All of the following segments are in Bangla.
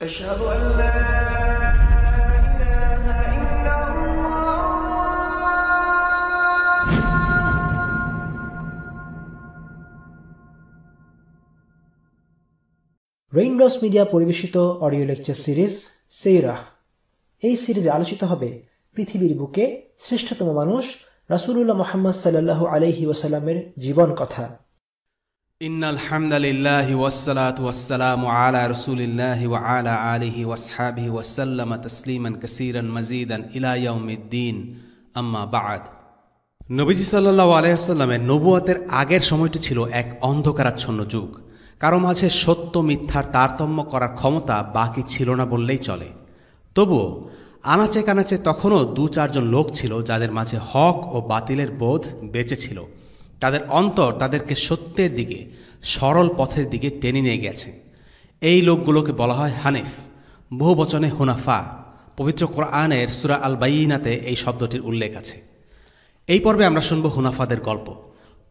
أشهد أن لا إله إلا الله। রেইনড্রপস মিডিয়া পরিবেশিত অডিও লেকচার সিরিজ সিরাহ। এই সিরিজে আলোচিত হবে পৃথিবীর বুকে শ্রেষ্ঠতম মানুষ রাসূলুল্লাহ মুহাম্মদ সাল্লাল্লাহু আলাইহি ওয়াসাল্লামের জীবন কথা। ইন্নাল হামদালিল্লাহি ওয়াসসালাতু ওয়াসসালামু আলা রাসূলিল্লাহি ওয়া আলা আলিহি ওয়াসহাবিহি ওয়াসাল্লামা তাসলিমান কাসীরান মাজিদান ইলা ইয়াউমিদ্দিন, আম্মা বা'দ। নবীজি সাল্লাল্লাহু আলাইহি ওয়াসাল্লামের নবুয়তের আগের সময়টি ছিল এক অন্ধকারাচ্ছন্ন যুগ। কারো মাঝে সত্য মিথ্যার তারতম্য করার ক্ষমতা বাকি ছিল না বললেই চলে। তবুও আনাচে কানাচে তখনও ২-৪ জন লোক ছিল যাদের মাঝে হক ও বাতিলের বোধ বেঁচে ছিল। তাদের অন্তর তাদেরকে সত্যের দিকে, সরল পথের দিকে টেনে নিয়ে গেছে। এই লোকগুলোকে বলা হয় হানিফ, বহু বচনে হুনাফা। পবিত্র কোরআনের সূরা আল বাইয়িনাতে এই শব্দটির উল্লেখ আছে। এই পর্বে আমরা শুনব হুনাফাদের গল্প।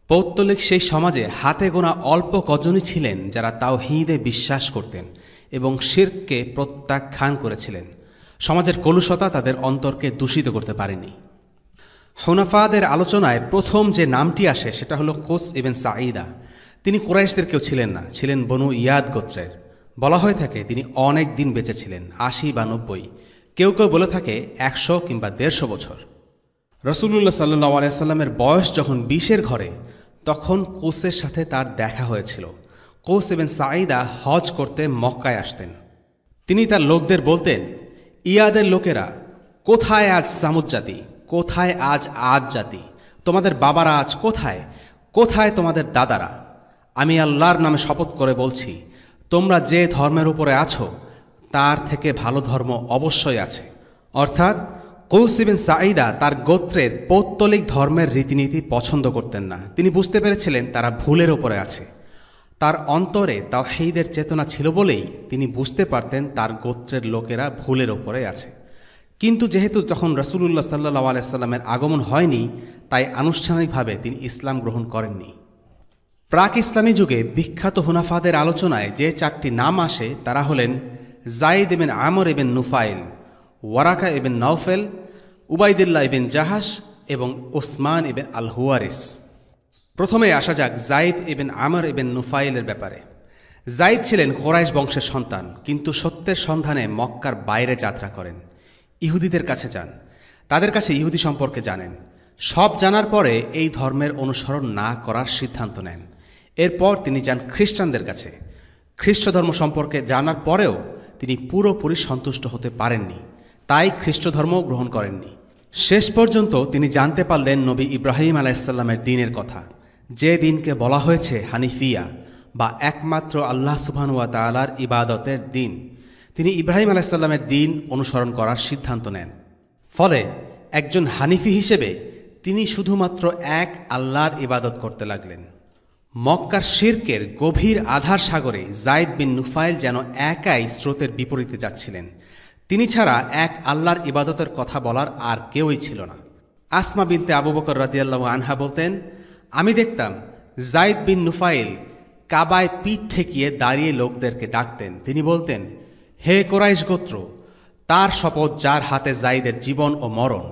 পৌত্তলিক সেই সমাজে হাতে গোনা অল্প কজনই ছিলেন যারা তাওহীদে বিশ্বাস করতেন এবং শিরককে প্রত্যাখ্যান করেছিলেন। সমাজের কলুষতা তাদের অন্তরকে দূষিত করতে পারেনি। হুনাফাদের আলোচনায় প্রথম যে নামটি আসে সেটা হলো কোস ইবনে সাঈদা। তিনি কুরাইশদের কেউ ছিলেন না, ছিলেন বনু ইয়াদ গোত্রের। বলা হয়ে থাকে তিনি অনেক দিন বেঁচে ছিলেন, ৮০ বা ৯০, কেউ কেউ বলে থাকে ১০০ কিংবা ১৫০ বছর। রাসূলুল্লাহ সাল্লাল্লাহু আলাইহি ওয়াসাল্লামের বয়স যখন ২০-এর ঘরে, তখন কোসের সাথে তার দেখা হয়েছিল। কোস ইবনে সাঈদা হজ করতে মক্কায় আসতেন। তিনি তার লোকদের বলতেন, ইয়াদের লোকেরা, কোথায় আজ সামুদ জাতি, কোথায় আজ আদ জাতি? তোমাদের বাবারা আজ কোথায়? কোথায় তোমাদের দাদারা? আমি আল্লাহর নামে শপথ করে বলছি, তোমরা যে ধর্মের উপরে আছো তার থেকে ভালো ধর্ম অবশ্যই আছে। অর্থাৎ কৌস ইবনে সাঈদা তার গোত্রের পৌত্তলিক ধর্মের রীতিনীতি পছন্দ করতেন না। তিনি বুঝতে পেরেছিলেন তারা ভুলের ওপরে আছে। তার অন্তরে তাওহীদের চেতনা ছিল বলেই তিনি বুঝতে পারতেন তার গোত্রের লোকেরা ভুলের ওপরে আছে। কিন্তু যেহেতু তখন রাসূলুল্লাহ সাল্লাল্লাহু আলাইহি ওয়াসাল্লামের আগমন হয়নি, তাই আনুষ্ঠানিকভাবে তিনি ইসলাম গ্রহণ করেননি। প্রাক ইসলামী যুগে বিখ্যাত হুনাফাদের আলোচনায় যে ৪টি নাম আসে তারা হলেন Zayed ibn Amr ibn Nufail, Waraqa ibn Naufal, Ubaidullah ibn Jahash এবং ওসমান ইবনে আল হুয়ারিস। প্রথমে আসা যাক যায়েদ ইবনে আমর ইবনে নুফাইলের ব্যাপারে। যায়েদ ছিলেন কুরাইশ বংশের সন্তান, কিন্তু সত্যের সন্ধানে মক্কার বাইরে যাত্রা করেন। ইহুদিদের কাছে যান, তাদের কাছে ইহুদি সম্পর্কে জানেন। সব জানার পরে এই ধর্মের অনুসরণ না করার সিদ্ধান্ত নেন। এরপর তিনি যান খ্রিস্টানদের কাছে। খ্রিস্ট ধর্ম সম্পর্কে জানার পরেও তিনি পুরোপুরি সন্তুষ্ট হতে পারেননি, তাই খ্রিস্ট ধর্ম গ্রহণ করেননি। শেষ পর্যন্ত তিনি জানতে পারলেন নবী ইব্রাহিম আলাইহিসসালামের দ্বীনের কথা, যে দিনকে বলা হয়েছে হানিফিয়া বা একমাত্র আল্লাহ সুবহানাহু ওয়া তাআলার ইবাদতের দিন। তিনি ইব্রাহিম আলাইহিসসালামের দ্বীন অনুসরণ করার সিদ্ধান্ত নেন। ফলে একজন হানিফি হিসেবে তিনি শুধুমাত্র এক আল্লাহর ইবাদত করতে লাগলেন। মক্কার শিরকের গভীর আধার সাগরে যায়েদ বিন নুফাইল যেন একাই স্রোতের বিপরীতে যাচ্ছিলেন। তিনি ছাড়া এক আল্লাহর ইবাদতের কথা বলার আর কেউই ছিল না। আসমা বিনতে আবু বকর রাদিয়াল্লাহু আনহা বলতেন, আমি দেখতাম যায়েদ বিন নুফাইল কাবায় পিঠ ঠেকিয়ে দাঁড়িয়ে লোকদেরকে ডাকতেন। তিনি বলতেন, হে কুরাইশ গোত্র, তার শপথ যার হাতে যায়েদের জীবন ও মরণ,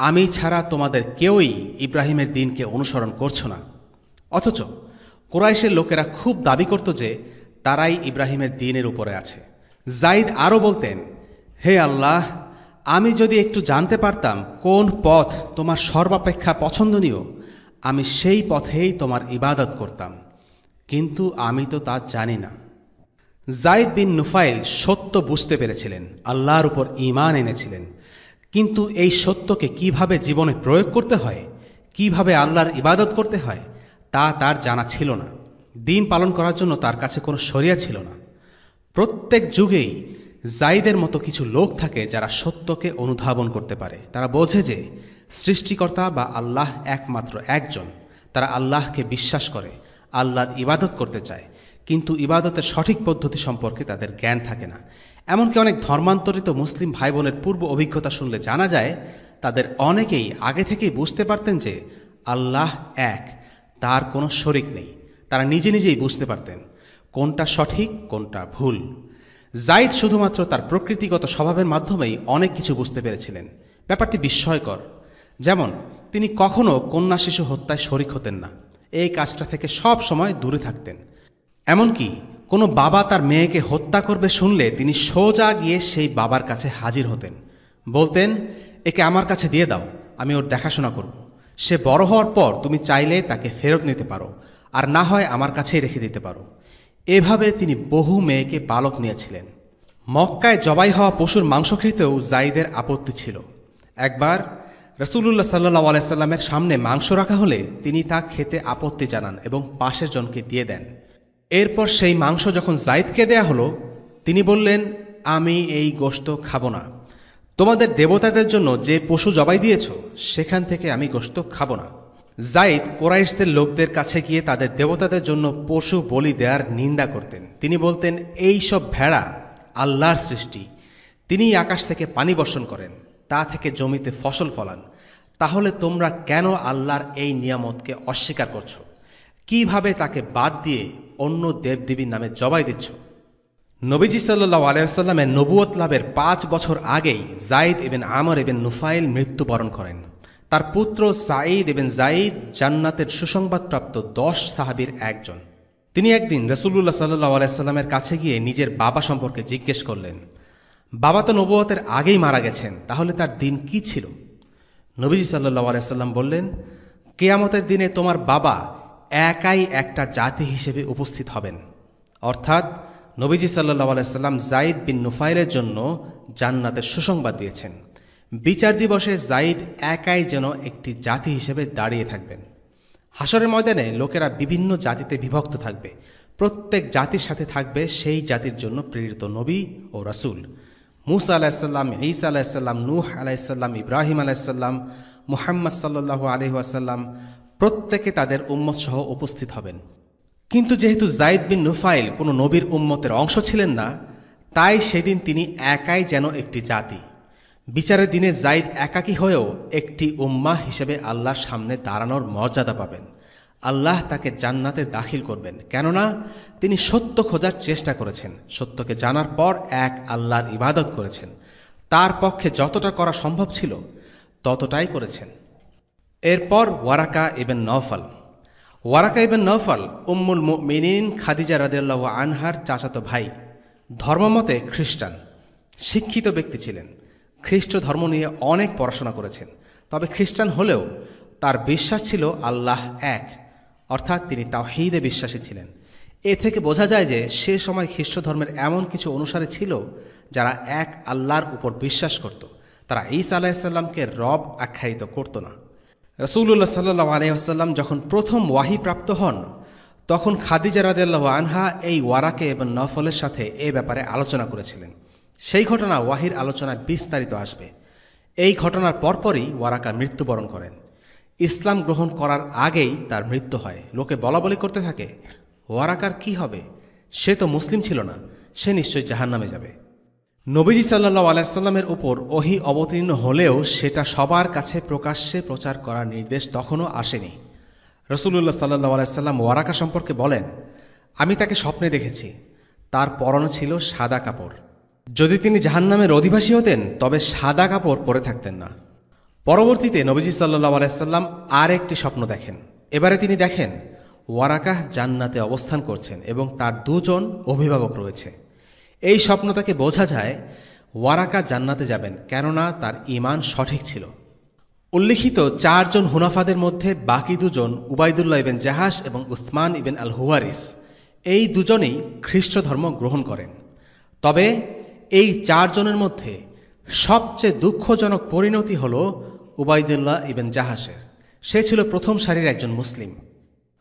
আমি ছাড়া তোমাদের কেউই ইব্রাহিমের দ্বীনকে অনুসরণ করছো না। অথচ কুরাইশের লোকেরা খুব দাবি করত যে তারাই ইব্রাহিমের দ্বীনের উপরে আছে। যায়েদ আরও বলতেন, হে আল্লাহ, আমি যদি একটু জানতে পারতাম কোন পথ তোমার সর্বাপেক্ষা পছন্দনীয়, আমি সেই পথেই তোমার ইবাদত করতাম, কিন্তু আমি তো তা জানি না। যায়েদ বিন নুফাইল সত্য বুঝতে পেরেছিলেন, আল্লাহর উপর ঈমান এনেছিলেন, কিন্তু এই সত্যকে কিভাবে জীবনে প্রয়োগ করতে হয়, কিভাবে আল্লাহর ইবাদত করতে হয়, তা তার জানা ছিল না। দ্বীন পালন করার জন্য তার কাছে কোনো শরিয়া ছিল না। প্রত্যেক যুগেই যায়েদের মতো কিছু লোক থাকে যারা সত্যকে অনুধাবন করতে পারে। তারা বোঝে যে সৃষ্টিকর্তা বা আল্লাহ একমাত্র একজন। তারা আল্লাহকে বিশ্বাস করে, আল্লাহর ইবাদত করতে চায়, কিন্তু ইবাদতের সঠিক পদ্ধতি সম্পর্কে তাদের জ্ঞান থাকে না। এমনকি অনেক ধর্মান্তরিত মুসলিম ভাই বোনের পূর্ব অভিজ্ঞতা শুনলে জানা যায় তাদের অনেকেই আগে থেকেই বুঝতে পারতেন যে আল্লাহ এক, তার কোনো শরিক নেই। তারা নিজে নিজেই বুঝতে পারতেন কোনটা সঠিক কোনটা ভুল। জাইদ শুধুমাত্র তার প্রকৃতিগত স্বভাবের মাধ্যমেই অনেক কিছু বুঝতে পেরেছিলেন। ব্যাপারটি বিস্ময়কর। যেমন তিনি কখনও কন্যা শিশু হত্যায় শরিক হতেন না, এই কাজটা থেকে সব সময় দূরে থাকতেন। এমনকি কোনো বাবা তার মেয়েকে হত্যা করবে শুনলে তিনি সোজা গিয়ে সেই বাবার কাছে হাজির হতেন, বলতেন, একে আমার কাছে দিয়ে দাও, আমি ওর দেখাশোনা করব। সে বড় হওয়ার পর তুমি চাইলে তাকে ফেরত নিতে পারো, আর না হয় আমার কাছেই রেখে দিতে পারো। এভাবে তিনি বহু মেয়েকে পালক নিয়েছিলেন। মক্কায় জবাই হওয়া পশুর মাংস খেতেও জাইদের আপত্তি ছিল। একবার রাসূলুল্লাহ সাল্লাল্লাহু আলাইহি সাল্লামের সামনে মাংস রাখা হলে তিনি তা খেতে আপত্তি জানান এবং পাশের জনকে দিয়ে দেন। এরপর সেই মাংস যখন জাইদকে দেয়া হলো, তিনি বললেন, আমি এই গোশত খাব না। তোমাদের দেবতাদের জন্য যে পশু জবাই দিয়েছ সেখান থেকে আমি গোশত খাব না। জাইদ কোরাইশদের লোকদের কাছে গিয়ে তাদের দেবতাদের জন্য পশু বলি দেওয়ার নিন্দা করতেন। তিনি বলতেন, এই সব ভেড়া আল্লাহর সৃষ্টি, তিনিই আকাশ থেকে পানি বর্ষণ করেন, তা থেকে জমিতে ফসল ফলান। তাহলে তোমরা কেন আল্লাহর এই নিয়ামতকে অস্বীকার করছো? কিভাবে তাকে বাদ দিয়ে অন্য দেবদেবীর নামে জবাই দিচ্ছ? নবীজি সাল্লাল্লাহু আলাইহি ওয়াসাল্লামের নবুয়ত লাভের 5 বছর আগেই জাইদ ইবনে আমর ইবনে নুফাইল মৃত্যুবরণ করেন। তার পুত্র সাঈদ ইবনে জাইদ জান্নাতের সুসংবাদপ্রাপ্ত 10 সাহাবীর একজন। তিনি একদিন রাসূলুল্লাহ সাল্লাল্লাহু আলাইহি ওয়াসাল্লামের কাছে গিয়ে নিজের বাবা সম্পর্কে জিজ্ঞেস করলেন। বাবা তো নবুয়তের আগেই মারা গেছেন, তাহলে তার দিন কি ছিল? নবীজি সাল্লাল্লাহু আলাইহি ওয়াসাল্লাম বললেন, কিয়ামতের দিনে তোমার বাবা একাই একটা জাতি হিসেবে উপস্থিত হবেন। অর্থাৎ নবীজি সাল্লাল্লাহু আলাইহি ওয়াসাল্লাম জাইদ বিন নুফাইলের জন্য জান্নাতের সুসংবাদ দিয়েছেন। বিচার দিবসে জাইদ একাই যেন একটি জাতি হিসেবে দাঁড়িয়ে থাকবেন। হাসরের ময়দানে লোকেরা বিভিন্ন জাতিতে বিভক্ত থাকবে। প্রত্যেক জাতির সাথে থাকবে সেই জাতির জন্য প্রেরিত নবী ও রাসূল। মুসা আলাইহিসসালাম, ঈসা আলাইহিসসালাম, নূহ আলাইহিসসালাম, ইব্রাহিম আলাইহিসসালাম, মুহাম্মদ সাল্লাল্লাহু আলাইহি ওয়াসাল্লাম প্রত্যেকে তাদের উম্মত সহ উপস্থিত হবেন। কিন্তু যেহেতু জাইদ বিন নুফাইল কোনো নবীর উম্মতের অংশ ছিলেন না, তাই সেদিন তিনি একাই যেন একটি জাতি। বিচারের দিনে জাইদ একাকী হয়েও একটি উম্মাহ হিসেবে আল্লাহর সামনে দাঁড়ানোর মর্যাদা পাবেন। আল্লাহ তাকে জান্নাতে দাখিল করবেন, কেননা তিনি সত্য খোঁজার চেষ্টা করেছেন, সত্যকে জানার পর এক আল্লাহর ইবাদত করেছেন। তার পক্ষে যতটা করা সম্ভব ছিল ততটাই করেছেন। এরপর ওয়ারাকা ইবন নওফল। ওয়ারাকা ইবন নওফল উম্মুল মুমিনিন খাদিজা রাদিয়াল্লাহু আনহার চাচাতো ভাই। ধর্মমতে খ্রিস্টান, শিক্ষিত ব্যক্তি ছিলেন। খ্রিস্ট ধর্ম নিয়ে অনেক পড়াশোনা করেছেন। তবে খ্রিস্টান হলেও তার বিশ্বাস ছিল আল্লাহ এক, অর্থাৎ তিনি তাওহীদে বিশ্বাসী ছিলেন। এ থেকে বোঝা যায় যে সে সময় খ্রিস্ট ধর্মের এমন কিছু অনুসারী ছিল যারা এক আল্লাহর উপর বিশ্বাস করত। তারা ঈসা আলাইহিসসালামকে রব আখ্যায়িত করত না। রাসূলুল্লাহ সাল্লাল্লাহু আলাইহি ওয়াসাল্লাম যখন প্রথম ওয়াহি প্রাপ্ত হন, তখন খাদিজা রাদিয়াল্লাহু আনহা এই ওয়ারাকা ইবন নওফলের সাথে এ ব্যাপারে আলোচনা করেছিলেন। সেই ঘটনা ওয়াহির আলোচনায় বিস্তারিত আসবে। এই ঘটনার পরপরই ওয়ারাকা মৃত্যুবরণ করেন। ইসলাম গ্রহণ করার আগেই তার মৃত্যু হয়। লোকে বলাবলি করতে থাকে, ওয়ারাকার কি হবে? সে তো মুসলিম ছিল না, সে নিশ্চয়ই জাহান্নামে যাবে। নবীজি সাল্লাল্লাহু আলাইহি ওয়াসাল্লামের উপর ওহী অবতীর্ণ হলেও সেটা সবার কাছে প্রকাশ্যে প্রচার করার নির্দেশ তখনও আসেনি। রাসূলুল্লাহ সাল্লাল্লাহু আলাইহি ওয়াসাল্লাম ওয়ারাকা সম্পর্কে বলেন, আমি তাকে স্বপ্নে দেখেছি, তার পরনে ছিল সাদা কাপড়। যদি তিনি জাহান্নামের অধিবাসী হতেন তবে সাদা কাপড় পরে থাকতেন না। পরবর্তীতে নবীজি সাল্লাল্লাহু আলাইহি ওয়াসাল্লাম আর একটি স্বপ্ন দেখেন। এবারে তিনি দেখেন ওয়ারাকা জান্নাতে অবস্থান করছেন এবং তার 2 জন অভিভাবক রয়েছে। এই স্বপ্ন থেকে বোঝা যায় ওয়ারাকা জান্নাতে যাবেন, কেননা তার ঈমান সঠিক ছিল। উল্লিখিত 4 জন হুনাফাদের মধ্যে বাকি 2 জন উবাইদুল্লাহ ইবন জাহাশ এবং উসমান ইবন আল হুয়ারিস, এই দুজনেই খ্রিস্ট ধর্ম গ্রহণ করেন। তবে এই 4 জনের মধ্যে সবচেয়ে দুঃখজনক পরিণতি হল উবাইদুল্লাহ ইবন জাহাশের। সে ছিল প্রথম সারির একজন মুসলিম।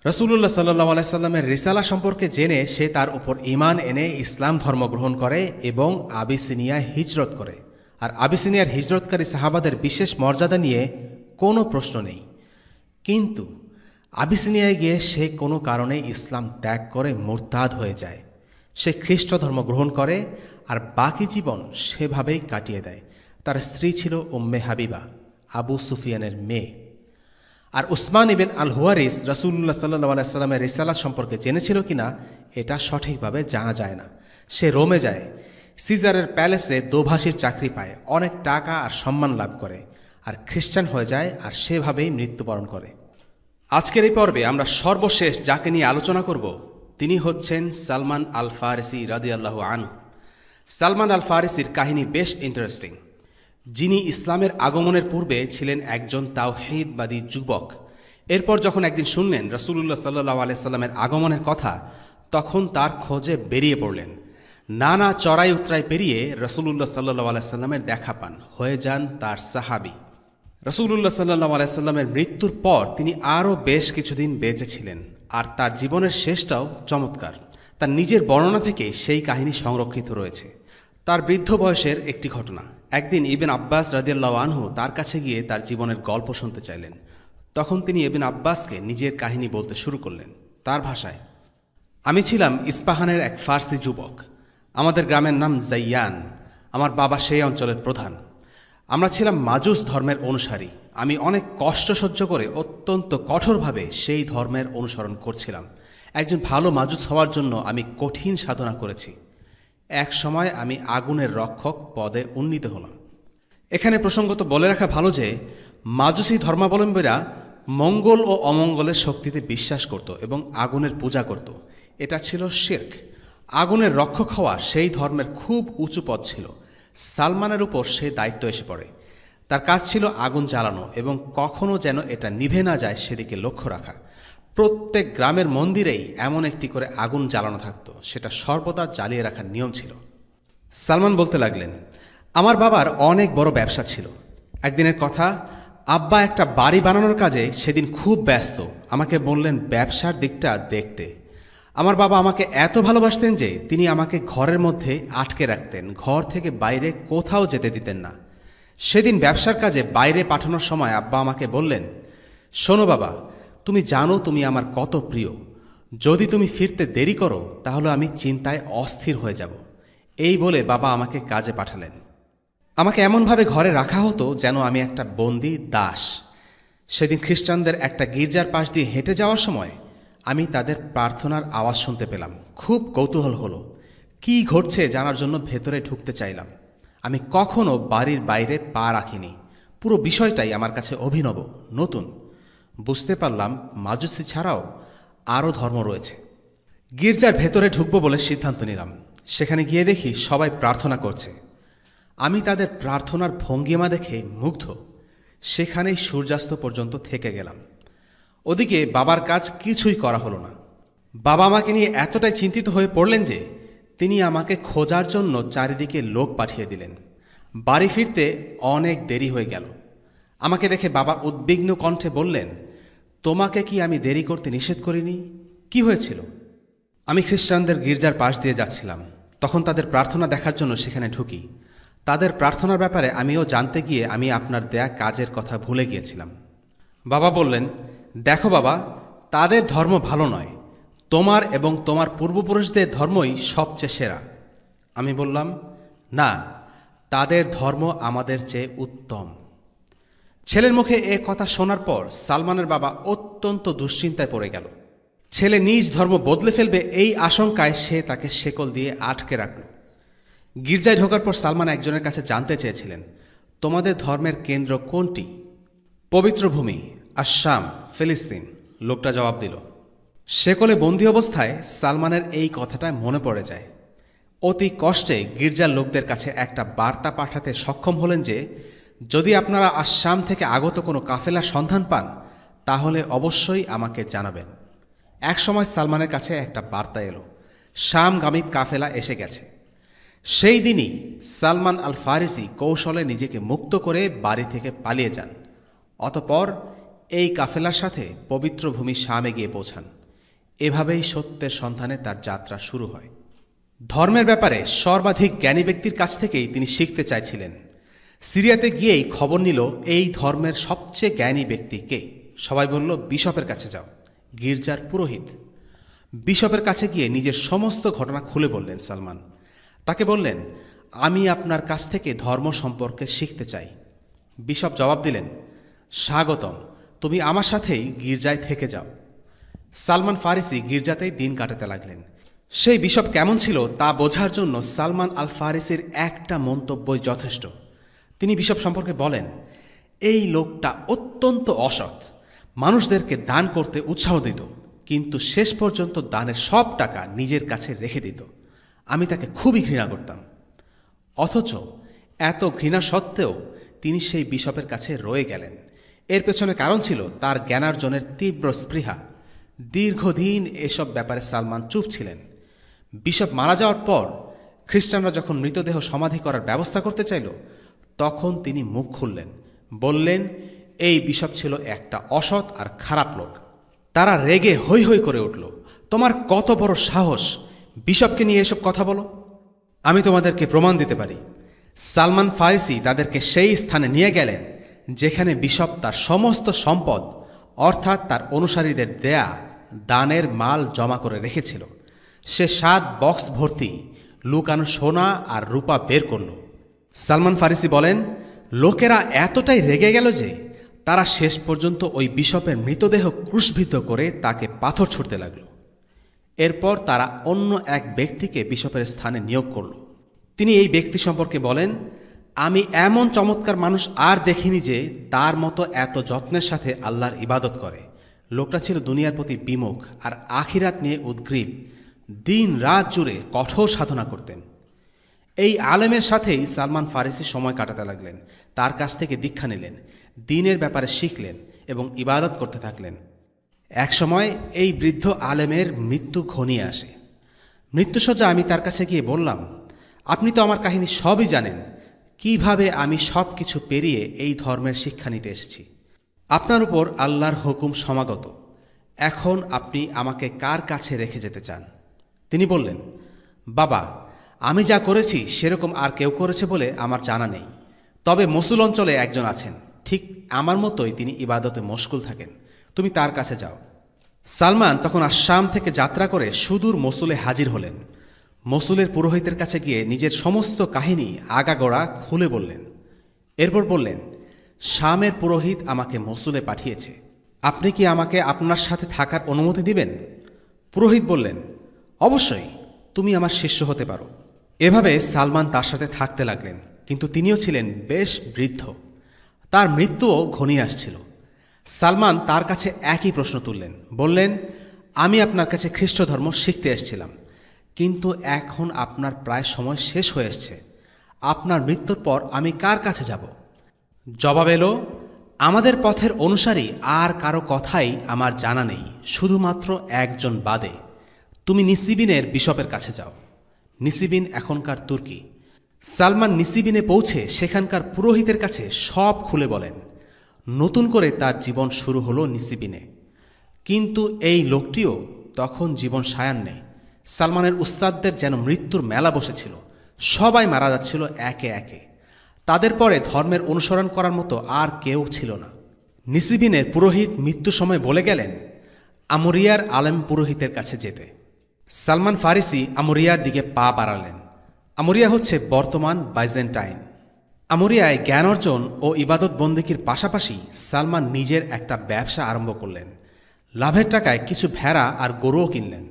রাসূলুল্লাহ সাল্লাল্লাহু আলাইহি সাল্লামের রিসালা সম্পর্কে জেনে সে তার উপর ঈমান এনে ইসলাম ধর্ম গ্রহণ করে এবং আবিসিনিয়ায় হিজরত করে। আর আবিসিনিয়ার হিজরতকারী সাহাবাদের বিশেষ মর্যাদা নিয়ে কোনো প্রশ্ন নেই। কিন্তু আবিসিনিয়ায় গিয়ে সে কোনো কারণে ইসলাম ত্যাগ করে মুরতাদ হয়ে যায়। সে খ্রিস্ট ধর্ম গ্রহণ করে আর বাকি জীবন সেভাবেই কাটিয়ে দেয়। তার স্ত্রী ছিল উম্মে হাবিবা, আবু সুফিয়ানের মেয়ে। আর উসমান ইবন আল হুয়ারিস রাসূলুল্লাহ সাল্লাল্লাহু আলাইহি সাল্লামের রিসালাত সম্পর্কে জেনেছিল কিনা এটা সঠিকভাবে জানা যায় না। সে রোমে যায়, সিজারের প্যালেসে দোভাষীর চাকরি পায়, অনেক টাকা আর সম্মান লাভ করে, আর খ্রিস্টান হয়ে যায় আর সেভাবেই মৃত্যুবরণ করে। আজকের এই পর্বে আমরা সর্বশেষ যাকে নিয়ে আলোচনা করব তিনি হচ্ছেন সালমান আল ফারিসি রাদিয়াল্লাহু আনহু। সালমান আল ফারিসির কাহিনী বেশ ইন্টারেস্টিং। যিনি ইসলামের আগমনের পূর্বে ছিলেন একজন তাওহীদবাদী যুবক। এরপর যখন একদিন শুনলেন রাসূলুল্লাহ সাল্লাল্লাহু আলাইহি সাল্লামের আগমনের কথা, তখন তার খোঁজে বেরিয়ে পড়লেন। নানা চড়াই উতরাই পেরিয়ে রাসূলুল্লাহ সাল্লাল্লাহু আলাইহি সাল্লামের দেখা পান, হয়ে যান তার সাহাবী। রাসূলুল্লাহ সাল্লাল্লাহু আলাইহি সাল্লামের মৃত্যুর পর তিনি আরও বেশ কিছুদিন বেঁচে ছিলেন, আর তার জীবনের শেষটাও চমৎকার। তার নিজের বর্ণনা থেকে সেই কাহিনী সংরক্ষিত রয়েছে। তার বৃদ্ধ বয়সের একটি ঘটনা। একদিন ইবনে আব্বাস রাদিয়াল্লাহু আনহু তার কাছে গিয়ে তার জীবনের গল্প শুনতে চাইলেন। তখন তিনি ইবনে আব্বাসকে নিজের কাহিনী বলতে শুরু করলেন তার ভাষায়। আমি ছিলাম ইস্পাহানের এক ফার্সি যুবক। আমাদের গ্রামের নাম জাইয়ান। আমার বাবা সেই অঞ্চলের প্রধান। আমরা ছিলাম মাজুস ধর্মের অনুসারী। আমি অনেক কষ্ট সহ্য করে অত্যন্ত কঠোরভাবে সেই ধর্মের অনুসরণ করছিলাম। একজন ভালো মাজুস হওয়ার জন্য আমি কঠিন সাধনা করেছি। এক সময় আমি আগুনের রক্ষক পদে উন্নীত হলাম। এখানে প্রসঙ্গত বলে রাখা ভালো যে মাজুসী ধর্মাবলম্বীরা মঙ্গল ও অমঙ্গলের শক্তিতে বিশ্বাস করত এবং আগুনের পূজা করত। এটা ছিল শিরক। আগুনের রক্ষক হওয়া সেই ধর্মের খুব উঁচু পদ ছিল। সালমানের উপর সেই দায়িত্ব এসে পড়ে। তার কাজ ছিল আগুন জ্বালানো এবং কখনো যেন এটা নিভে না যায় সেদিকে লক্ষ্য রাখা। প্রত্যেক গ্রামের মন্দিরেই এমন একটি করে আগুন জ্বালানো থাকত, সেটা সর্বদা জ্বালিয়ে রাখার নিয়ম ছিল। সালমান বলতে লাগলেন, আমার বাবার অনেক বড় ব্যবসা ছিল। একদিনের কথা, আব্বা একটা বাড়ি বানানোর কাজে সেদিন খুব ব্যস্ত। আমাকে বললেন ব্যবসার দিকটা দেখতে। আমার বাবা আমাকে এত ভালোবাসতেন যে তিনি আমাকে ঘরের মধ্যে আটকে রাখতেন, ঘর থেকে বাইরে কোথাও যেতে দিতেন না। সেদিন ব্যবসার কাজে বাইরে পাঠানোর সময় আব্বা আমাকে বললেন, শোনো বাবা, তুমি জানো তুমি আমার কত প্রিয়। যদি তুমি ফিরতে দেরি করো তাহলে আমি চিন্তায় অস্থির হয়ে যাব। এই বলে বাবা আমাকে কাজে পাঠালেন। আমাকে এমনভাবে ঘরে রাখা হতো যেন আমি একটা বন্দী দাস। সেদিন খ্রিস্টানদের একটা গির্জার পাশ দিয়ে হেঁটে যাওয়ার সময় আমি তাদের প্রার্থনার আওয়াজ শুনতে পেলাম। খুব কৌতূহল হলো, কি ঘটছে জানার জন্য ভেতরে ঢুকতে চাইলাম। আমি কখনো বাড়ির বাইরে পা রাখিনি। পুরো বিষয়টাই আমার কাছে অভিনব, নতুন। বুঝতে পারলাম মাজুসি ছাড়াও আরও ধর্ম রয়েছে। গির্জার ভেতরে ঢুকবো বলে সিদ্ধান্ত নিলাম। সেখানে গিয়ে দেখি সবাই প্রার্থনা করছে। আমি তাদের প্রার্থনার ভঙ্গিমা দেখে মুগ্ধ। সেখানেই সূর্যাস্ত পর্যন্ত থেকে গেলাম। ওদিকে বাবার কাজ কিছুই করা হলো না। বাবা আমাকে নিয়ে এতটাই চিন্তিত হয়ে পড়লেন যে তিনি আমাকে খোঁজার জন্য চারিদিকে লোক পাঠিয়ে দিলেন। বাড়ি ফিরতে অনেক দেরি হয়ে গেল। আমাকে দেখে বাবা উদ্বিগ্ন কণ্ঠে বললেন, তোমাকে কি আমি দেরি করতে নিষেধ করিনি? কি হয়েছিল? আমি খ্রিস্টানদের গির্জার পাশ দিয়ে যাচ্ছিলাম। তখন তাদের প্রার্থনা দেখার জন্য সেখানে ঢুকি। তাদের প্রার্থনার ব্যাপারে আমিও জানতে গিয়ে আমি আপনার দেয়া কাজের কথা ভুলে গিয়েছিলাম। বাবা বললেন, দেখো বাবা, তাদের ধর্ম ভালো নয়, তোমার এবং তোমার পূর্বপুরুষদের ধর্মই সবচেয়ে সেরা। আমি বললাম, না, তাদের ধর্ম আমাদের চেয়ে উত্তম। ছেলের মুখে এ কথা শোনার পর সালমানের বাবা অত্যন্ত দুশ্চিন্তায় পড়ে গেল। ছেলে নিজ ধর্ম বদলে ফেলবে এই আশঙ্কায় সে তাকে শেকল দিয়ে আটকে রাখল। গির্জায় ঢোকার পর সালমান একজনের কাছে জানতে চেয়েছিলেন, তোমাদের ধর্মের কেন্দ্র কোনটি? পবিত্র ভূমি, আশ-শাম, ফিলিস্তিন, লোকটা জবাব দিল। শেকলে বন্দী অবস্থায় সালমানের এই কথাটা মনে পড়ে যায়। অতি কষ্টে গির্জার লোকদের কাছে একটা বার্তা পাঠাতে সক্ষম হলেন যে যদি আপনারা আশ-শাম থেকে আগত কোনো কাফেলার সন্ধান পান তাহলে অবশ্যই আমাকে জানাবেন। এক সময় সালমানের কাছে একটা বার্তা এলো, শামগামী কাফেলা এসে গেছে। সেই দিনই সালমান আল ফারিসি কৌশলে নিজেকে মুক্ত করে বাড়ি থেকে পালিয়ে যান। অতঃপর এই কাফেলার সাথে পবিত্র ভূমি শামে গিয়ে পৌঁছান। এভাবেই সত্যের সন্ধানে তার যাত্রা শুরু হয়। ধর্মের ব্যাপারে সর্বাধিক জ্ঞানী ব্যক্তির কাছ থেকেই তিনি শিখতে চাইছিলেন। সিরিয়াতে গিয়েই খবর নিল এই ধর্মের সবচেয়ে জ্ঞানী ব্যক্তি কে। সবাই বলল, বিশপের কাছে যাও, গির্জার পুরোহিত। বিশপের কাছে গিয়ে নিজের সমস্ত ঘটনা খুলে বললেন সালমান। তাকে বললেন, আমি আপনার কাছ থেকে ধর্ম সম্পর্কে শিখতে চাই। বিশপ জবাব দিলেন, স্বাগতম, তুমি আমার সাথেই গির্জায় থেকে যাও। সালমান ফারিসি গির্জাতেই দিন কাটাতে লাগলেন। সেই বিশপ কেমন ছিল তা বোঝার জন্য সালমান আল ফারিসির একটা মন্তব্যই যথেষ্ট। তিনি বিশপ সম্পর্কে বলেন, এই লোকটা অত্যন্ত অসৎ, মানুষদেরকে দান করতে উৎসাহ দিত, কিন্তু শেষ পর্যন্ত দানের সব টাকা নিজের কাছে রেখে দিত। আমি তাকে খুবই ঘৃণা করতাম। অথচ এত ঘৃণা সত্ত্বেও তিনি সেই বিশপের কাছে রয়ে গেলেন। এর পেছনে কারণ ছিল তার জ্ঞানার্জনের তীব্র স্পৃহা। দীর্ঘদিন এসব ব্যাপারে সালমান চুপ ছিলেন। বিশপ মারা যাওয়ার পর খ্রিস্টানরা যখন মৃতদেহ সমাধি করার ব্যবস্থা করতে চাইল, তখন তিনি মুখ খুললেন, বললেন এই বিশপ ছিল একটা অসৎ আর খারাপ লোক। তারা রেগে হৈ হৈ করে উঠল, তোমার কত বড় সাহস, বিশপকে নিয়ে এসব কথা বলো? আমি তোমাদেরকে প্রমাণ দিতে পারি। সালমান ফারিসি তাদেরকে সেই স্থানে নিয়ে গেলেন যেখানে বিশপ তার সমস্ত সম্পদ, অর্থাৎ তার অনুসারীদের দেয়া দানের মাল জমা করে রেখেছিল। সে 7 বক্স ভর্তি লুকানো সোনা আর রূপা বের করল। সালমান ফারিসি বলেন, লোকেরা এতটাই রেগে গেল যে তারা শেষ পর্যন্ত ওই বিশপের মৃতদেহ ক্রুশবিদ্ধ করে তাকে পাথর ছুঁড়তে লাগল। এরপর তারা অন্য এক ব্যক্তিকে বিশপের স্থানে নিয়োগ করল। তিনি এই ব্যক্তি সম্পর্কে বলেন, আমি এমন চমৎকার মানুষ আর দেখিনি যে তার মতো এত যত্নের সাথে আল্লাহর ইবাদত করে। লোকটা ছিল দুনিয়ার প্রতি বিমুখ আর আখিরাত নিয়ে উদ্গ্রীব। দিন রাত জুড়ে কঠোর সাধনা করতেন। এই আলেমের সাথেই সালমান ফারিসি সময় কাটাতে লাগলেন, তার কাছ থেকে দীক্ষা নিলেন, দিনের ব্যাপারে শিখলেন এবং ইবাদত করতে থাকলেন। একসময় এই বৃদ্ধ আলেমের মৃত্যু ঘনিয়ে আসে। মৃত্যুসজ্জা আমি তার কাছে গিয়ে বললাম, আপনি তো আমার কাহিনী সবই জানেন, কিভাবে আমি সব কিছু পেরিয়ে এই ধর্মের শিক্ষা নিতে এসেছি। আপনার উপর আল্লাহর হুকুম সমাগত, এখন আপনি আমাকে কার কাছে রেখে যেতে চান? তিনি বললেন, বাবা, আমি যা করেছি সেরকম আর কেউ করেছে বলে আমার জানা নেই, তবে মসুল অঞ্চলে একজন আছেন, ঠিক আমার মতোই তিনি ইবাদতে মশগুল থাকেন, তুমি তার কাছে যাও। সালমান তখন আসাম থেকে যাত্রা করে সুদূর মসুলে হাজির হলেন। মসুলের পুরোহিতের কাছে গিয়ে নিজের সমস্ত কাহিনী আগাগোড়া খুলে বললেন। এরপর বললেন, শামের পুরোহিত আমাকে মসুলে পাঠিয়েছে, আপনি কি আমাকে আপনার সাথে থাকার অনুমতি দিবেন? পুরোহিত বললেন, অবশ্যই, তুমি আমার শিষ্য হতে পারো। এভাবে সালমান তার সাথে থাকতে লাগলেন, কিন্তু তিনিও ছিলেন বেশ বৃদ্ধ। তার মৃত্যুও ঘনিয়ে আসছিল। সালমান তার কাছে একই প্রশ্ন তুললেন, বললেন, আমি আপনার কাছে খ্রিস্ট ধর্ম শিখতে এসেছিলাম, কিন্তু এখন আপনার প্রায় সময় শেষ হয়ে এসছে। আপনার মৃত্যুর পর আমি কার কাছে যাব? জবাব এলো, আমাদের পথের অনুসারী আর কারো কথাই আমার জানা নেই, শুধুমাত্র একজন বাদে। তুমি নিসিবিনের বিশপের কাছে যাও। নিসিবিন এখনকার তুর্কি। সালমান নিসিবিনে পৌঁছে সেখানকার পুরোহিতের কাছে সব খুলে বলেন। নতুন করে তার জীবন শুরু হলো নিসিবিনে। কিন্তু এই লোকটিও তখন জীবন সায়ান নেই। সালমানের উস্তাদদের যেন মৃত্যুর মেলা বসেছিল, সবাই মারা যাচ্ছিল একে একে। তাদের পরে ধর্মের অনুসরণ করার মতো আর কেউ ছিল না। নিসিবিনের পুরোহিত মৃত্যু সময় বলে গেলেন আমরিয়ার আলেম পুরোহিতের কাছে যেতে। সালমান ফারিসি আমরিয়ার দিকে পা বাড়ালেন। আমরিয়া হচ্ছে বর্তমান বাইজেন্টাইন। আমরিয়ায় জ্ঞান অর্জন ও ইবাদত বন্দেগীর পাশাপাশি সালমান নিজের একটা ব্যবসা আরম্ভ করলেন। লাভের টাকায় কিছু ভেড়া আর গরুও কিনলেন।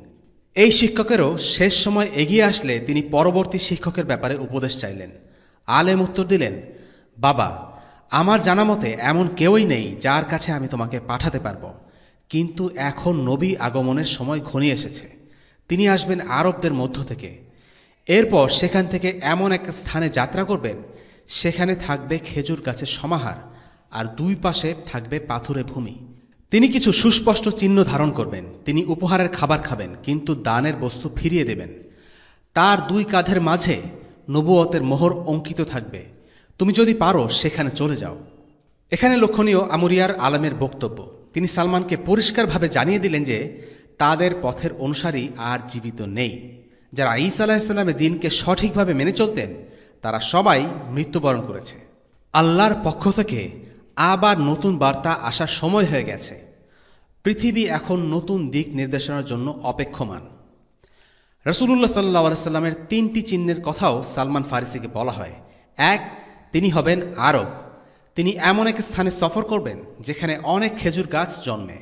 এই শিক্ষকেরও শেষ সময় এগিয়ে আসলে তিনি পরবর্তী শিক্ষকের ব্যাপারে উপদেশ চাইলেন। আলেম উত্তর দিলেন, বাবা, আমার জানা মতে এমন কেউই নেই যার কাছে আমি তোমাকে পাঠাতে পারব, কিন্তু এখন নবী আগমনের সময় ঘনিয়ে এসেছে। তিনি আসবেন আরবদের মধ্য থেকে। এরপর সেখান থেকে এমন এক স্থানে যাত্রা করবেন, সেখানে থাকবে খেজুর গাছের সমাহার আর দুই পাশে থাকবে পাথুরে ভূমি। তিনি কিছু সুস্পষ্ট চিহ্ন ধারণ করবেন। তিনি উপহারের খাবার খাবেন, কিন্তু দানের বস্তু ফিরিয়ে দেবেন। তার দুই কাঁধের মাঝে নবুয়তের মোহর অঙ্কিত থাকবে। তুমি যদি পারো সেখানে চলে যাও। এখানে লক্ষণীয় আমরিয়ার আলেমের বক্তব্য। তিনি সালমানকে পরিষ্কারভাবে জানিয়ে দিলেন যে তাদের পথের অনুসারী আর জীবিত নেই। যারা ঈসা আলাইহিসসালামের দিনকে সঠিকভাবে মেনে চলতেন তারা সবাই মৃত্যুবরণ করেছে। আল্লাহর পক্ষ থেকে আবার নতুন বার্তা আসার সময় হয়ে গেছে। পৃথিবী এখন নতুন দিক নির্দেশনার জন্য অপেক্ষমান। রাসূলুল্লাহ সাল্লাল্লাহু আলাইহি সাল্লামের 3টি চিহ্নের কথাও সালমান ফারিসিকে বলা হয়। 1, তিনি হবেন আরব। তিনি এমন এক স্থানে সফর করবেন যেখানে অনেক খেজুর গাছ জন্মে,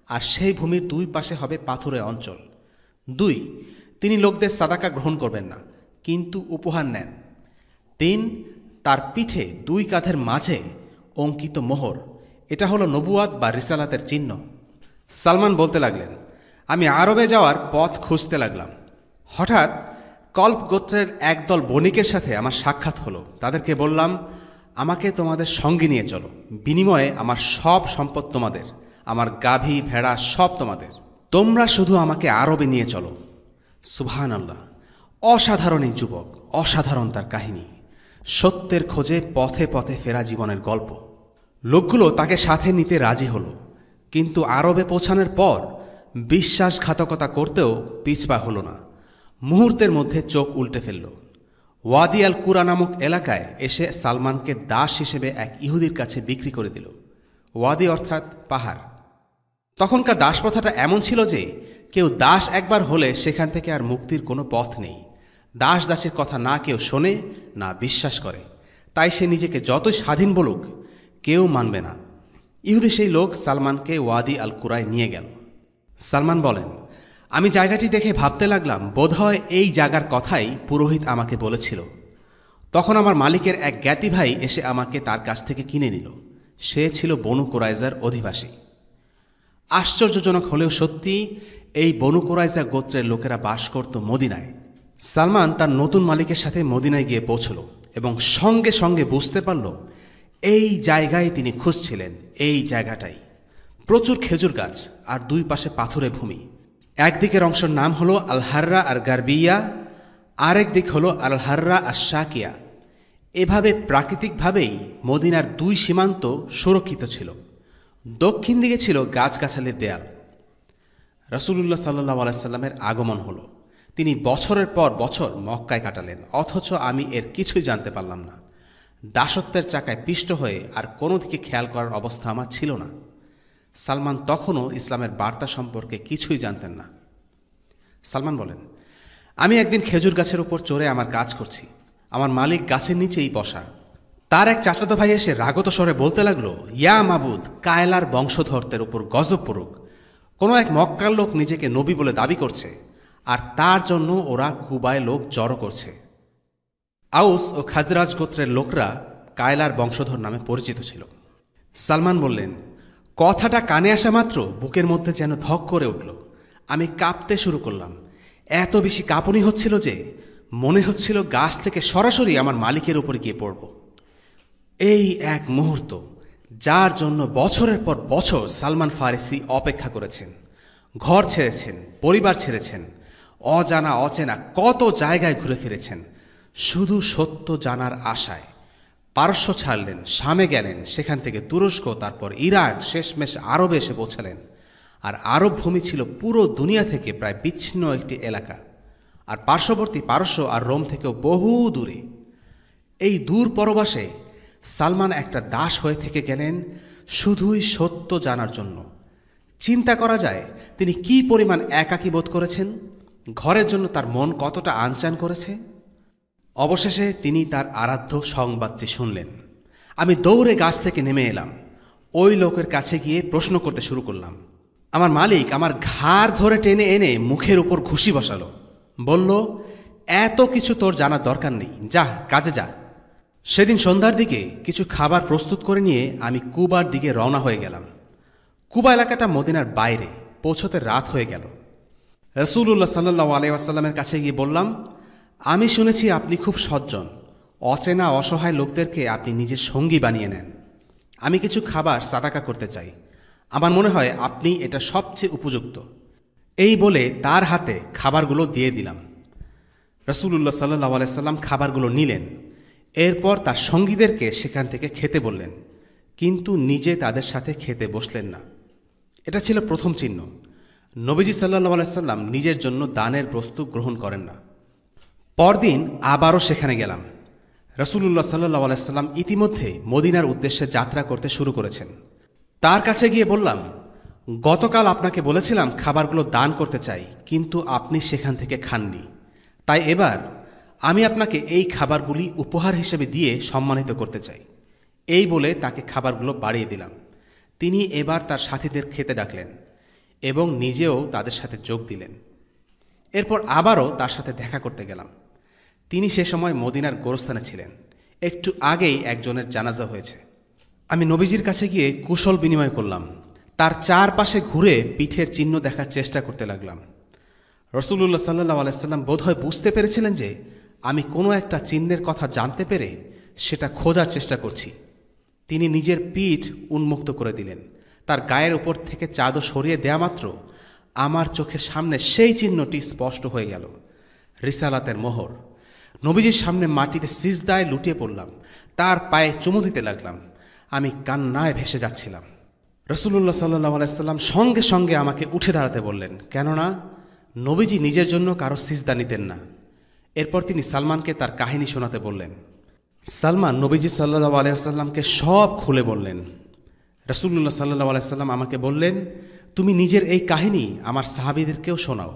আর সেই ভূমির দুই পাশে হবে পাথুরে অঞ্চল। 2, তিনি লোকদের সাদাকা গ্রহণ করবেন না, কিন্তু উপহার নেন। 3, তার পিঠে 2 কাঁধের মাঝে অঙ্কিত মোহর, এটা হলো নবুয়াত বা রিসালাতের চিহ্ন। সালমান বলতে লাগলেন, আমি আরবে যাওয়ার পথ খুঁজতে লাগলাম। হঠাৎ কল্প গোত্রের একদল বণিকের সাথে আমার সাক্ষাৎ হলো। তাদেরকে বললাম, আমাকে তোমাদের সঙ্গে নিয়ে চলো, বিনিময়ে আমার সব সম্পদ তোমাদের, আমার গাভী ভেড়া সব তোমাদের, তোমরা শুধু আমাকে আরবে নিয়ে চলো। সুবহানাল্লাহ, অসাধারণ এই যুবক, অসাধারণ তার কাহিনী, সত্যের খোঁজে পথে পথে ফেরা জীবনের গল্প। লোকগুলো তাকে সাথে নিতে রাজি হলো, কিন্তু আরবে পৌঁছানোর পর বিশ্বাসঘাতকতা করতেও পিছপা হলো না। মুহূর্তের মধ্যে চোখ উল্টে ফেলল। ওয়াদি আল কুরা নামক এলাকায় এসে সালমানকে দাস হিসেবে এক ইহুদির কাছে বিক্রি করে দিল। ওয়াদি অর্থাৎ পাহাড়। তখনকার দাসপ্রথাটা এমন ছিল যে কেউ দাস একবার হলে সেখান থেকে আর মুক্তির কোনো পথ নেই। দাস দাসের কথা না কেউ শোনে না বিশ্বাস করে, তাই সে নিজেকে যতই স্বাধীন বলুক কেউ মানবে না। ইহুদি সেই লোক সালমানকে ওয়াদি আল কুরায় নিয়ে গেল। সালমান বলেন, আমি জায়গাটি দেখে ভাবতে লাগলাম, বোধহয় এই জায়গার কথাই পুরোহিত আমাকে বলেছিল। তখন আমার মালিকের এক জ্ঞাতি ভাই এসে আমাকে তার কাছ থেকে কিনে নিল। সে ছিল বনু কুরাইজার অধিবাসী। আশ্চর্যজনক হলেও সত্যি, এই বনু কুরাইজা গোত্রের লোকেরা বাস করত মদিনায়। সালমান তার নতুন মালিকের সাথে মদিনায় গিয়ে পৌঁছল এবং সঙ্গে সঙ্গে বুঝতে পারল এই জায়গায় তিনি খুঁজছিলেন। এই জায়গাটাই প্রচুর খেজুর গাছ আর 2 পাশে পাথুরে ভূমি। একদিকের অংশের নাম হলো আল হাররা আর গারবিয়া, আরেক দিক হলো আল হাররা আর শাকিয়া। এভাবে প্রাকৃতিকভাবেই মদিনার 2 সীমান্ত সুরক্ষিত ছিল। দক্ষিণ দিকে ছিল গাছগাছালির দেয়াল। রাসূলুল্লাহ সাল্লাল্লাহু আলাইহি সাল্লামের আগমন হলো। তিনি বছরের পর বছর মক্কায় কাটালেন, অথচ আমি এর কিছুই জানতে পারলাম না। দাসত্বের চাকায় পিষ্ট হয়ে আর কোনো দিকে খেয়াল করার অবস্থা আমার ছিল না। সালমান তখনও ইসলামের বার্তা সম্পর্কে কিছুই জানতেন না। সালমান বলেন, আমি একদিন খেজুর গাছের উপর চড়ে আমার কাজ করছি। আমার মালিক গাছের নিচেই বসা। তার এক চাচাতো ভাই এসে রাগত স্বরে বলতে লাগলো, ইয়া মাবুদ, কায়লার বংশধরদের উপর গজব পড়ুক। কোনো এক মক্কার লোক নিজেকে নবী বলে দাবি করছে, আর তার জন্য ওরা কুবায় লোক জড়ো করছে। আউস ও খাজরাজ গোত্রের লোকরা কায়লার বংশধর নামে পরিচিত ছিল। সালমান বললেন, কথাটা কানে আসা মাত্র বুকের মধ্যে যেন ধক করে উঠল। আমি কাঁপতে শুরু করলাম। এত বেশি কাঁপুনি হচ্ছিল যে মনে হচ্ছিল গাছ থেকে সরাসরি আমার মালিকের উপরে গিয়ে পড়ব। এই এক মুহূর্ত, যার জন্য বছরের পর বছর সালমান ফারিসি অপেক্ষা করেছেন। ঘর ছেড়েছেন, পরিবার ছেড়েছেন, অজানা অচেনা কত জায়গায় ঘুরে ফিরেছেন, শুধু সত্য জানার আশায়। পারস্য ছাড়লেন, শামে গেলেন, সেখান থেকে তুরস্ক, তারপর ইরাক, শেষমেশ আরবে এসে পৌঁছালেন। আর আরব ভূমি ছিল পুরো দুনিয়া থেকে প্রায় বিচ্ছিন্ন একটি এলাকা, আর পার্শ্ববর্তী পারস্য আর রোম থেকেও বহু দূরে। এই দূর পরবাসে সালমান একটা দাস হয়ে থেকে গেলেন শুধুই সত্য জানার জন্য। চিন্তা করা যায় তিনি কি পরিমাণ একাকী বোধ করেছেন, ঘরের জন্য তার মন কতটা আনচান করেছে। অবশেষে তিনি তার আরাধ্য সংবাদটি শুনলেন। আমি দৌড়ে গাছ থেকে নেমে এলাম। ওই লোকের কাছে গিয়ে প্রশ্ন করতে শুরু করলাম। আমার মালিক আমার ঘাড় ধরে টেনে এনে মুখের উপর ঘুষি বসালো। বলল, এত কিছু তোর জানার দরকার নেই, যা কাজে যা। সেদিন সন্ধ্যার দিকে কিছু খাবার প্রস্তুত করে নিয়ে আমি কুবার দিকে রওনা হয়ে গেলাম। কুবা এলাকাটা মদিনার বাইরে, পৌঁছতে রাত হয়ে গেল। রাসূলুল্লাহ সাল্লাল্লাহু আলাইহি ওয়াসাল্লামের কাছে গিয়ে বললাম, আমি শুনেছি আপনি খুব সজ্জন, অচেনা অসহায় লোকদেরকে আপনি নিজের সঙ্গী বানিয়ে নেন। আমি কিছু খাবার সাদাকা করতে চাই। আমার মনে হয় আপনি এটা সবচেয়ে উপযুক্ত। এই বলে তার হাতে খাবারগুলো দিয়ে দিলাম। রাসূলুল্লাহ সাল্লাল্লাহু আলাইহি ওয়াসাল্লাম খাবারগুলো নিলেন। এরপর তার সঙ্গীদেরকে সেখান থেকে খেতে বললেন, কিন্তু নিজে তাদের সাথে খেতে বসলেন না। এটা ছিল প্রথম চিহ্ন। নবীজি সাল্লাল্লাহু আলাইহি ওয়াসাল্লাম নিজের জন্য দানের বস্তু গ্রহণ করেন না। পরদিন আবারও সেখানে গেলাম। রাসূলুল্লাহ সাল্লাল্লাহু আলাইহি ওয়াসাল্লাম ইতিমধ্যে মদিনার উদ্দেশ্যে যাত্রা করতে শুরু করেছেন। তার কাছে গিয়ে বললাম, গতকাল আপনাকে বলেছিলাম খাবারগুলো দান করতে চাই, কিন্তু আপনি সেখান থেকে খাননি। তাই এবার আমি আপনাকে এই খাবারগুলি উপহার হিসেবে দিয়ে সম্মানিত করতে চাই। এই বলে তাকে খাবারগুলো বাড়িয়ে দিলাম। তিনি এবার তার সাথীদের খেতে ডাকলেন এবং নিজেও তাদের সাথে যোগ দিলেন। এরপর আবারও তার সাথে দেখা করতে গেলাম। তিনি সে সময় মদিনার গোরস্থানে ছিলেন। একটু আগেই একজনের জানাজা হয়েছে। আমি নবীজির কাছে গিয়ে কুশল বিনিময় করলাম। তার চারপাশে ঘুরে পিঠের চিহ্ন দেখার চেষ্টা করতে লাগলাম। রাসূলুল্লাহ সাল্লাল্লাহু আলাইহি সাল্লাম বোধহয় বুঝতে পেরেছিলেন যে আমি কোনো একটা চিহ্নের কথা জানতে পেরে সেটা খোঁজার চেষ্টা করছি। তিনি নিজের পিঠ উন্মুক্ত করে দিলেন। তার গায়ের উপর থেকে চাদর সরিয়ে দেয়া মাত্র আমার চোখের সামনে সেই চিহ্নটি স্পষ্ট হয়ে গেল, রিসালাতের মোহর। নবীজির সামনে মাটিতে সিজদায় লুটিয়ে পড়লাম, তার পায়ে চুমু দিতে লাগলাম। আমি কান্নায় ভেসে যাচ্ছিলাম। রাসূলুল্লাহ সাল্লাল্লাহু আলাইহি সাল্লাম সঙ্গে সঙ্গে আমাকে উঠে দাঁড়াতে বললেন, কেননা নবীজি নিজের জন্য কারো সিজদা নিতেন না। এরপর তিনি সালমানকে তার কাহিনী শোনাতে বললেন। সালমান নবীজি সাল্লাল্লাহু আলাইহি ওয়াসাল্লামকে সব খুলে বললেন। রাসূলুল্লাহ সাল্লাল্লাহু আলাইহি সাল্লাম আমাকে বললেন, তুমি নিজের এই কাহিনী আমার সাহাবীদেরকেও শোনাও।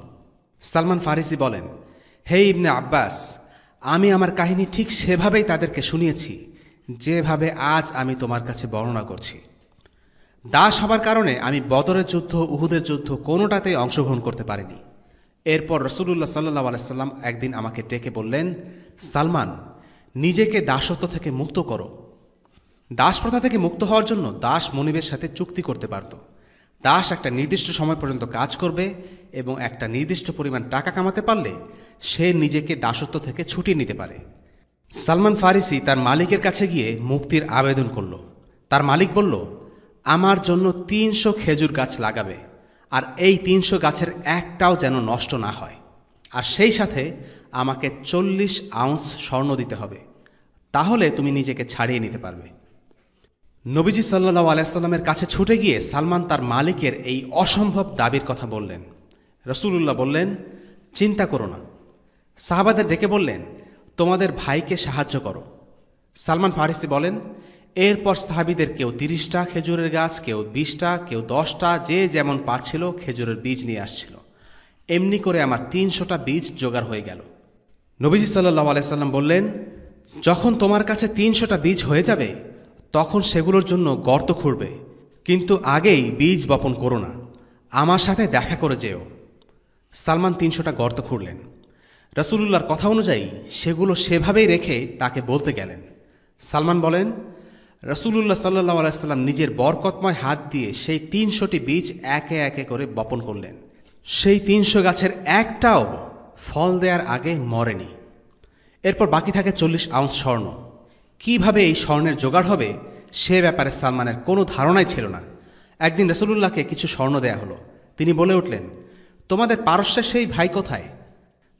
সালমান ফারিসি বলেন, হে ইবনে আব্বাস, আমি আমার কাহিনী ঠিক সেভাবেই তাদেরকে শুনিয়েছি যেভাবে আজ আমি তোমার কাছে বর্ণনা করছি। দাস হবার কারণে আমি বদরের যুদ্ধ, উহুদের যুদ্ধ কোনোটাতেই অংশগ্রহণ করতে পারিনি। এরপর রাসূলুল্লাহ সাল্লাল্লাহু আলাইহি সাল্লাম একদিন আমাকে ডেকে বললেন, সালমান, নিজেকে দাসত্ব থেকে মুক্ত করো। দাস প্রথা থেকে মুক্ত হওয়ার জন্য দাস মনিবের সাথে চুক্তি করতে পারত। দাস একটা নির্দিষ্ট সময় পর্যন্ত কাজ করবে এবং একটা নির্দিষ্ট পরিমাণ টাকা কামাতে পারলে সে নিজেকে দাসত্ব থেকে ছুটিয়ে নিতে পারে। সালমান ফারিসি তার মালিকের কাছে গিয়ে মুক্তির আবেদন করল। তার মালিক বলল, আমার জন্য ৩০০ খেজুর গাছ লাগাবে, আর এই ৩০০ গাছের একটাও যেন নষ্ট না হয়, আর সেই সাথে আমাকে ৪০ আউন্স স্বর্ণ দিতে হবে, তাহলে তুমি নিজেকে ছাড়িয়ে নিতে পারবে। নবীজি সাল্লাল্লাহু আলাইহি সাল্লামের কাছে ছুটে গিয়ে সালমান তার মালিকের এই অসম্ভব দাবির কথা বললেন। রাসূলুল্লাহ বললেন, চিন্তা করো না। সাহাবাদের ডেকে বললেন, তোমাদের ভাইকে সাহায্য করো। সালমান ফারিসি বলেন, এরপর সাহাবীদের কেউ ৩০টা খেজুরের গাছ, কেউ ২০টা, কেউ 10টা, যে যেমন পারছিল খেজুরের বীজ নিয়ে আসছিল। এমনি করে আমার ৩০০টা বীজ জোগাড় হয়ে গেল। নবীজি সাল্লাল্লাহু আলাইহি সাল্লাম বললেন, যখন তোমার কাছে ৩০০টা বীজ হয়ে যাবে তখন সেগুলোর জন্য গর্ত খুঁড়বে, কিন্তু আগেই বীজ বপন করো না, আমার সাথে দেখা করে যেও। সালমান ৩০০টা গর্ত খুঁড়লেন। রাসূলুল্লাহর কথা অনুযায়ী সেগুলো সেভাবেই রেখে তাকে বলতে গেলেন। সালমান বলেন, রাসূলুল্লাহ সাল্লাল্লাহু আলাইহি সাল্লাম নিজের বরকতময় হাত দিয়ে সেই ৩০০টি বীজ একে একে করে বপন করলেন। সেই ৩০০ গাছের একটাও ফল দেওয়ার আগে মরেনি। এরপর বাকি থাকে ৪০ আউন্স স্বর্ণ। কিভাবে এই স্বর্ণের জোগাড় হবে সে ব্যাপারে সালমানের কোনো ধারণাই ছিল না। একদিন রাসূলুল্লাহকে কিছু স্বর্ণ দেয়া হলো। তিনি বলে উঠলেন, তোমাদের পারস্যের সেই ভাই কোথায়?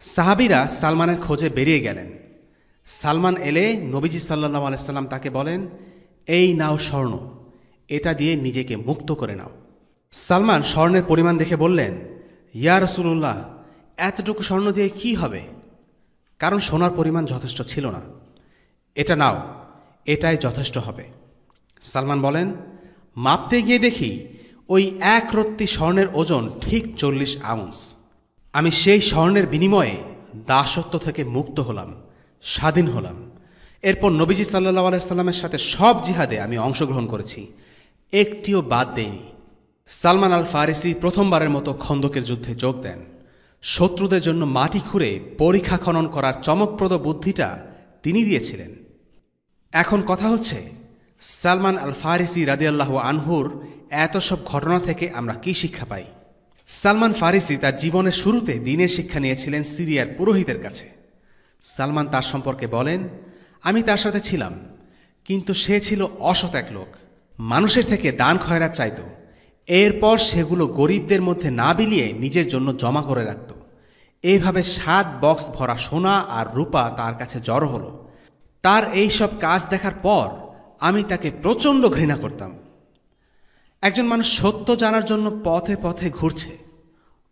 সাহাবীরা সালমানের খোঁজে বেরিয়ে গেলেন। সালমান এলে নবীজি সাল্লাল্লাহু আলাইহি সাল্লাম তাকে বলেন, এই নাও স্বর্ণ, এটা দিয়ে নিজেকে মুক্ত করে নাও। সালমান স্বর্ণের পরিমাণ দেখে বললেন, ইয়া রাসূলুল্লাহ, এতটুকু স্বর্ণ দিয়ে কি হবে? কারণ সোনার পরিমাণ যথেষ্ট ছিল না। এটা নাও, এটাই যথেষ্ট হবে। সালমান বলেন, মাপতে গিয়ে দেখি ওই এক রত্তি স্বর্ণের ওজন ঠিক ৪০ আউন্স। আমি সেই স্বর্ণের বিনিময়ে দাসত্ব থেকে মুক্ত হলাম, স্বাধীন হলাম। এরপর নবীজি সাল্লাল্লাহু আলাইহি সাল্লামের সাথে সব জিহাদে আমি অংশগ্রহণ করেছি, একটিও বাদ দেইনি। সালমান আল ফারিসি প্রথমবারের মতো খন্দকের যুদ্ধে যোগ দেন। শত্রুদের জন্য মাটি খুঁড়ে পরিখা খনন করার চমকপ্রদ বুদ্ধিটা তিনি দিয়েছিলেন। এখন কথা হচ্ছে, সালমান আল ফারিসি রাদিয়াল্লাহু আনহুর এত সব ঘটনা থেকে আমরা কি শিক্ষা পাই? সালমান ফারিসি তার জীবনের শুরুতে দ্বীনের শিক্ষা নিয়েছিলেন সিরিয়ার পুরোহিতের কাছে। সালমান তার সম্পর্কে বলেন, আমি তার সাথে ছিলাম, কিন্তু সে ছিল অসৎ এক লোক, মানুষের থেকে দান খয়রাত চাইত। এরপর সেগুলো গরিবদের মধ্যে না বিলিয়ে নিজের জন্য জমা করে রাখত। এইভাবে 7 বক্স ভরা সোনা আর রূপা তার কাছে জড়ো হলো। তার এই সব কাজ দেখার পর আমি তাকে প্রচণ্ড ঘৃণা করতাম। একজন মানুষ সত্য জানার জন্য পথে পথে ঘুরছে,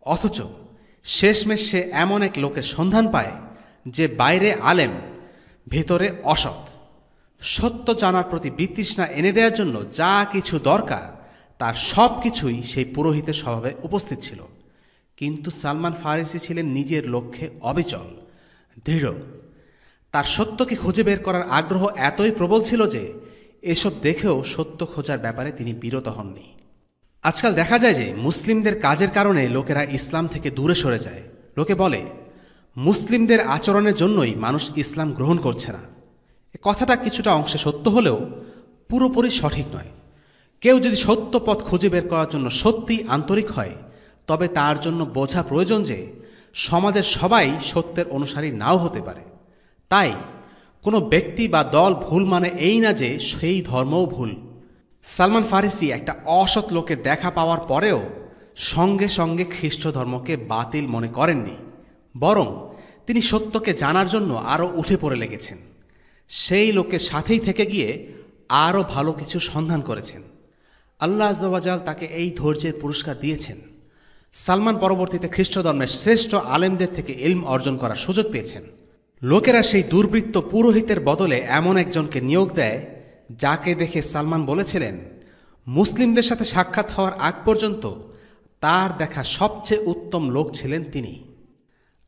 অথচ শেষমেশ সে এমন এক লোকের সন্ধান পায় যে বাইরে আলেম, ভেতরে অসৎ। সত্য জানার প্রতি বিতৃষ্ণা এনে দেওয়ার জন্য যা কিছু দরকার তার সব কিছুই সেই পুরোহিতের স্বভাবে উপস্থিত ছিল। কিন্তু সালমান ফারিসি ছিলেন নিজের লক্ষ্যে অবিচল, দৃঢ়। তার সত্যকে খুঁজে বের করার আগ্রহ এতই প্রবল ছিল যে এসব দেখেও সত্য খোঁজার ব্যাপারে তিনি বিরত হননি। আজকাল দেখা যায় যে মুসলিমদের কাজের কারণে লোকেরা ইসলাম থেকে দূরে সরে যায়, লোকে বলে মুসলিমদের আচরণের জন্যই মানুষ ইসলাম গ্রহণ করছে না। এ কথাটা কিছুটা অংশে সত্য হলেও পুরোপুরি সঠিক নয়। কেউ যদি সত্য পথ খুঁজে বের করার জন্য সত্যি আন্তরিক হয়, তবে তার জন্য বোঝা প্রয়োজন যে সমাজের সবাই সত্যের অনুসারী নাও হতে পারে। তাই কোনো ব্যক্তি বা দল ভুল মানে এই না যে সেই ধর্মও ভুল। সালমান ফারিসি একটা অসৎ লোকের দেখা পাওয়ার পরেও সঙ্গে সঙ্গে খ্রিস্ট ধর্মকে বাতিল মনে করেননি, বরং তিনি সত্যকে জানার জন্য আরও উঠে পড়ে লেগেছেন। সেই লোকের সাথেই থেকে গিয়ে আরও ভালো কিছু সন্ধান করেছেন। আল্লাহ আজ্জা ওয়া জাল তাকে এই ধৈর্যের পুরস্কার দিয়েছেন। সালমান পরবর্তীতে খ্রিস্ট ধর্মের শ্রেষ্ঠ আলেমদের থেকে ইলম অর্জন করার সুযোগ পেয়েছেন। লোকেরা সেই দুর্বৃত্ত পুরোহিতের বদলে এমন একজনকে নিয়োগ দেয় যাকে দেখে সালমান বলেছিলেন, মুসলিমদের সাথে সাক্ষাৎ হওয়ার আগ পর্যন্ত তার দেখা সবচেয়ে উত্তম লোক ছিলেন তিনি।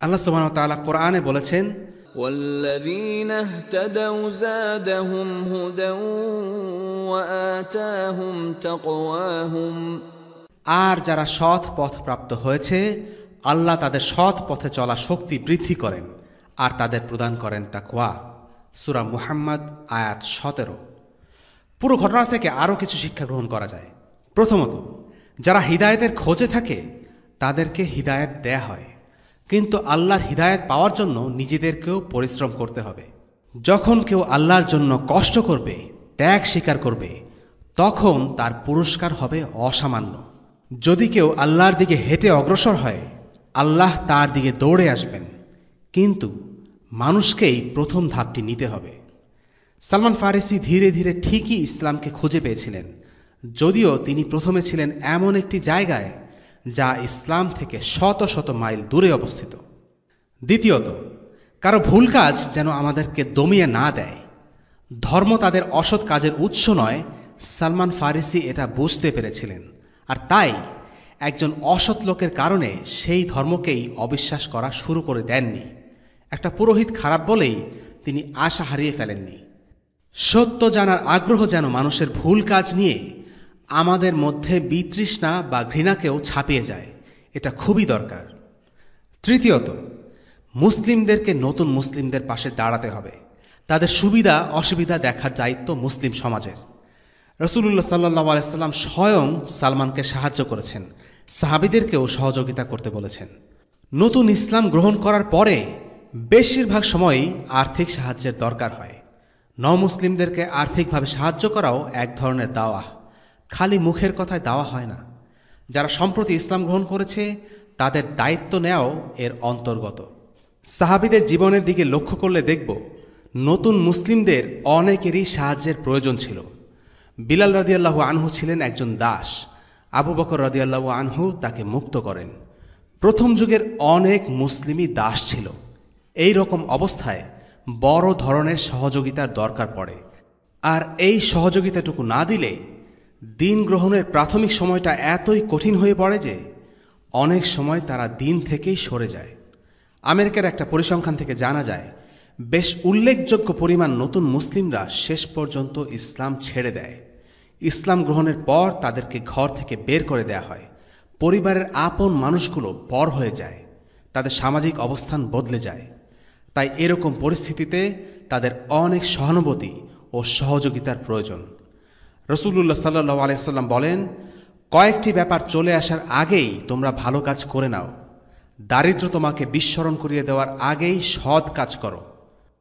আল্লাহ সুবহানাহু ওয়া তাআলা কোরআনে বলেছেন, والذين اهتدوا زادهم هدى وآتاهم تقواهم আর যারা সৎ পথ প্রাপ্ত হয়েছে আল্লাহ তাদের সৎ পথে চলা শক্তি বৃদ্ধি করেন আর তাদের প্রদান করেন তাকওয়া। সূরা মুহাম্মদ আয়াত 17। পুরো ঘটনা থেকে আরও কিছু শিক্ষা গ্রহণ করা যায়। প্রথমত, যারা হিদায়াতের খোঁজে থাকে তাদেরকে হিদায়াত দেয়া হয়, কিন্তু আল্লাহর হিদায়াত পাওয়ার জন্য নিজেদেরকেও পরিশ্রম করতে হবে। যখন কেউ আল্লাহর জন্য কষ্ট করবে, ত্যাগ স্বীকার করবে, তখন তার পুরস্কার হবে অসামান্য। যদি কেউ আল্লাহর দিকে হেঁটে অগ্রসর হয়, আল্লাহ তার দিকে দৌড়ে আসবেন, কিন্তু মানুষকেই প্রথম ধাপটি নিতে হবে। সালমান ফারিসি ধীরে ধীরে ঠিকই ইসলামকে খুঁজে পেয়েছিলেন, যদিও তিনি প্রথমে ছিলেন এমন একটি জায়গায় যা ইসলাম থেকে শত শত মাইল দূরে অবস্থিত। দ্বিতীয়ত, কারো ভুল কাজ যেন আমাদেরকে দমিয়ে না দেয়। ধর্ম তাদের অসৎ কাজের উৎস নয়, সালমান ফারিসি এটা বুঝতে পেরেছিলেন, আর তাই একজন অসৎ লোকের কারণে সেই ধর্মকেই অবিশ্বাস করা শুরু করে দেননি। একটা পুরোহিত খারাপ বলেই তিনি আশা হারিয়ে ফেলেননি। সত্য জানার আগ্রহ যেন মানুষের ভুল কাজ নিয়ে আমাদের মধ্যে বিতৃষ্ণা বা ঘৃণাকেও ছাপিয়ে যায়, এটা খুবই দরকার। তৃতীয়ত, মুসলিমদেরকে নতুন মুসলিমদের পাশে দাঁড়াতে হবে। তাদের সুবিধা অসুবিধা দেখার দায়িত্ব মুসলিম সমাজের। রাসূলুল্লাহ সাল্লাল্লাহু আলাইহি সাল্লাম স্বয়ং সালমানকে সাহায্য করেছেন, সাহাবীদেরকেও সহযোগিতা করতে বলেছেন। নতুন ইসলাম গ্রহণ করার পরে বেশিরভাগ সময়ই আর্থিক সাহায্যের দরকার হয়। নমুসলিমদেরকে আর্থিকভাবে সাহায্য করাও এক ধরনের দাওয়া, খালি মুখের কথায় দাওয়া হয় না। যারা সম্প্রতি ইসলাম গ্রহণ করেছে তাদের দায়িত্ব নেওয়াও এর অন্তর্গত। সাহাবীদের জীবনের দিকে লক্ষ্য করলে দেখব, নতুন মুসলিমদের অনেকেরই সাহায্যের প্রয়োজন ছিল। বিলাল রাদিয়াল্লাহু আনহু ছিলেন একজন দাস, আবু বকর রাদিয়াল্লাহু আনহু তাকে মুক্ত করেন। প্রথম যুগের অনেক মুসলিমই দাস ছিল। এই রকম অবস্থায় বড় ধরনের সহযোগিতার দরকার পড়ে, আর এই সহযোগিতাটুকু না দিলে দিন গ্রহণের প্রাথমিক সময়টা এতই কঠিন হয়ে পড়ে যে অনেক সময় তারা দিন থেকেই সরে যায়। আমেরিকার একটা পরিসংখ্যান থেকে জানা যায়, বেশ উল্লেখযোগ্য পরিমাণ নতুন মুসলিমরা শেষ পর্যন্ত ইসলাম ছেড়ে দেয়। ইসলাম গ্রহণের পর তাদেরকে ঘর থেকে বের করে দেয়া হয়। পরিবারের আপন মানুষগুলো পর হয়ে যায়, তাদের সামাজিক অবস্থান বদলে যায়। তাই এরকম পরিস্থিতিতে তাদের অনেক সহানুভূতি ও সহযোগিতার প্রয়োজন। রাসূলুল্লাহ সাল্লাল্লাহু আলাইহি ওয়াসাল্লাম বলেন, কয়েকটি ব্যাপার চলে আসার আগেই তোমরা ভালো কাজ করে নাও। দারিদ্র তোমাকে বিস্মরণ করিয়ে দেওয়ার আগেই সৎ কাজ করো।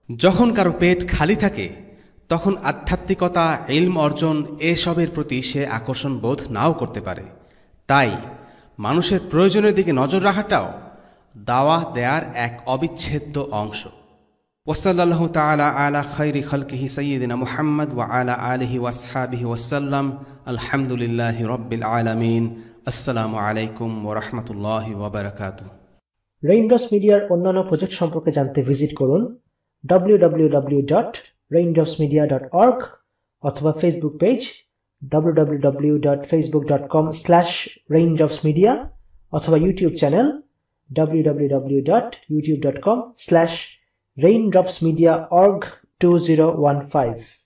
যখন কারো পেট খালি থাকে তখন আধ্যাত্মিকতা, ইলম অর্জন এসবের প্রতি সে আকর্ষণ বোধ নাও করতে পারে। তাই মানুষের প্রয়োজনের দিকে নজর রাখাটাও দাওয়া দেয়ার এক অবিচ্ছেদ্য অংশ। ওয়াসাল্লাল্লাহু তাআলা আলা খায়রি খালকিহি সাইয়্যিদিনা মুহাম্মদ ওয়া আলা আলিহি ওয়াসহাবিহি ওয়াসাল্লাম। আলহামদুলিল্লাহি রাব্বিল আলামিন। আসসালামু আলাইকুম ওয়া রাহমাতুল্লাহি ওয়া বারাকাতুহু। রেইনড্রপস মিডিয়ার অন্যান্য প্রজেক্ট সম্পর্কে জানতে ভিজিট করুন www.raindropsmedia.org অথবা ফেসবুক পেজ www.facebook.com/raindropsmedia অথবা ইউটিউব চ্যানেল www.youtube.com/raindropsmediaorg2015